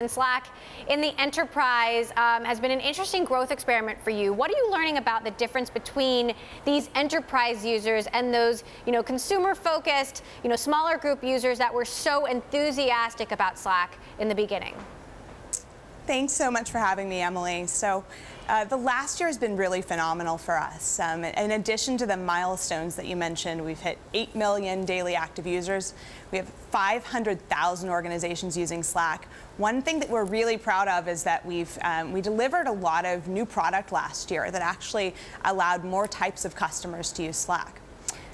And Slack in the enterprise has been an interesting growth experiment for you. What are you learning about the difference between these enterprise users and those, consumer-focused, smaller group users that were so enthusiastic about Slack in the beginning? Thanks so much for having me, Emily. So the last year has been really phenomenal for us. In addition to the milestones that you mentioned, we've hit 8 million daily active users. We have 500,000 organizations using Slack. One thing that we're really proud of is that we delivered a lot of new product last year that actually allowed more types of customers to use Slack.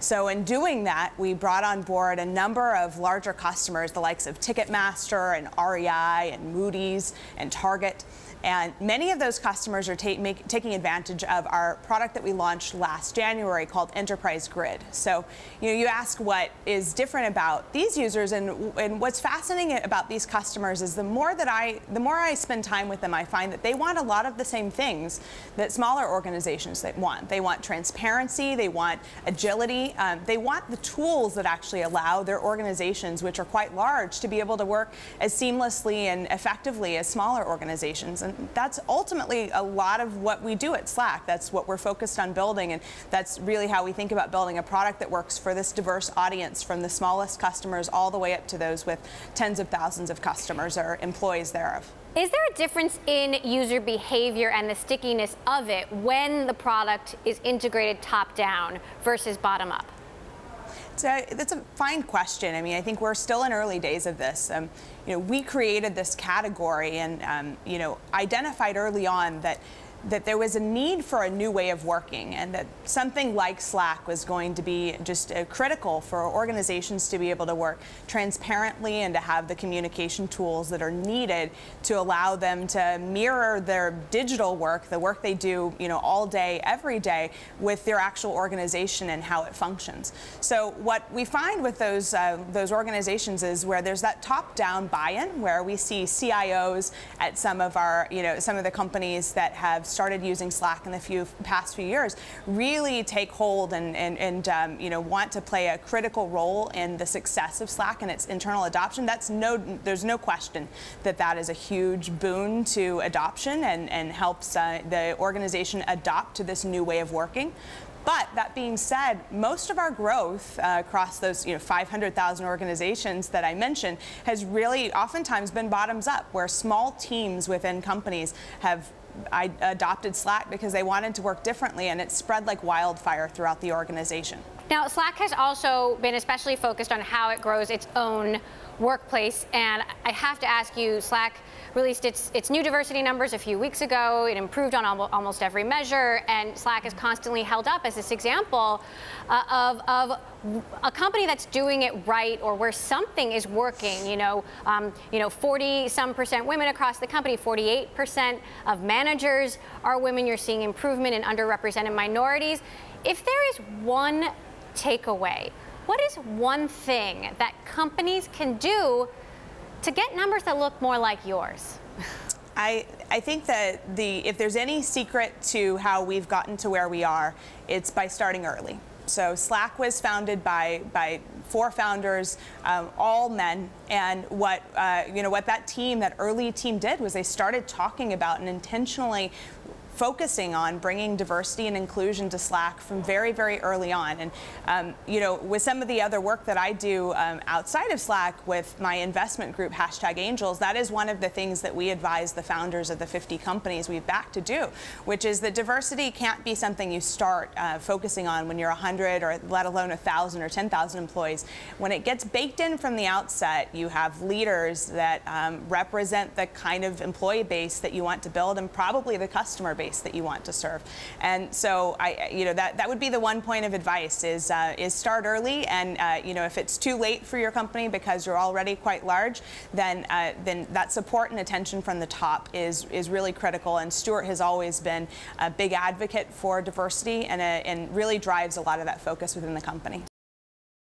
So in doing that, we brought on board a number of larger customers, the likes of Ticketmaster and REI and Moody's and Target. And many of those customers are taking advantage of our product that we launched last January called Enterprise Grid. So you ask what is different about these users, and what's fascinating about these customers is the more I spend time with them, I find that they want a lot of the same things that smaller organizations want. They want transparency, they want agility, they want the tools that actually allow their organizations, which are quite large, to be able to work as seamlessly and effectively as smaller organizations. And that's ultimately a lot of what we do at Slack. That's what we're focused on building, and that's really how we think about building a product that works for this diverse audience, from the smallest customers all the way up to those with tens of thousands of customers or employees thereof. Is there a difference in user behavior and the stickiness of it when the product is integrated top-down versus bottom-up? That's a fine question. I mean, I think we're still in early days of this. We created this category and identified early on that there was a need for a new way of working, and that something like Slack was going to be just critical for organizations to be able to work transparently and to have the communication tools that are needed to allow them to mirror their digital work, the work they do all day, every day, with their actual organization and how it functions. So what we find with those organizations is where there's that top-down buy-in, where we see CIOs at some of the companies that have started using Slack in the past few years really take hold and want to play a critical role in the success of Slack and its internal adoption. There's no question that is a huge boon to adoption and helps the organization adopt to this new way of working. But that being said, most of our growth across those 500,000 organizations that I mentioned has really oftentimes been bottoms up, where small teams within companies have adopted Slack because they wanted to work differently, and it's spread like wildfire throughout the organization. Now, Slack has also been especially focused on how it grows its own workplace, and I have to ask you, Slack released its new diversity numbers a few weeks ago. It improved on almost every measure, and Slack is constantly held up as this example of a company that's doing it right, or where something is working. 40-some% women across the company, 48% of managers are women. You're seeing improvement in underrepresented minorities. If there is one takeaway, what is one thing that companies can do to get numbers that look more like yours? I think that if there's any secret to how we've gotten to where we are, it's by starting early. So Slack was founded by 4 founders, all men, and what that early team did was they started talking about and intentionally focusing on bringing diversity and inclusion to Slack from very, very early on. And with some of the other work that I do outside of Slack with my investment group, #Angels, that is one of the things that we advise the founders of the 50 companies we've backed to do, which is that diversity can't be something you start focusing on when you're 100 or let alone 1,000 or 10,000 employees. When it gets baked in from the outset, you have leaders that represent the kind of employee base that you want to build, and probably the customer base that you want to serve. And so that would be the one point of advice is start early, and if it's too late for your company because you're already quite large, then that support and attention from the top is really critical. And Stuart has always been a big advocate for diversity and really drives a lot of that focus within the company.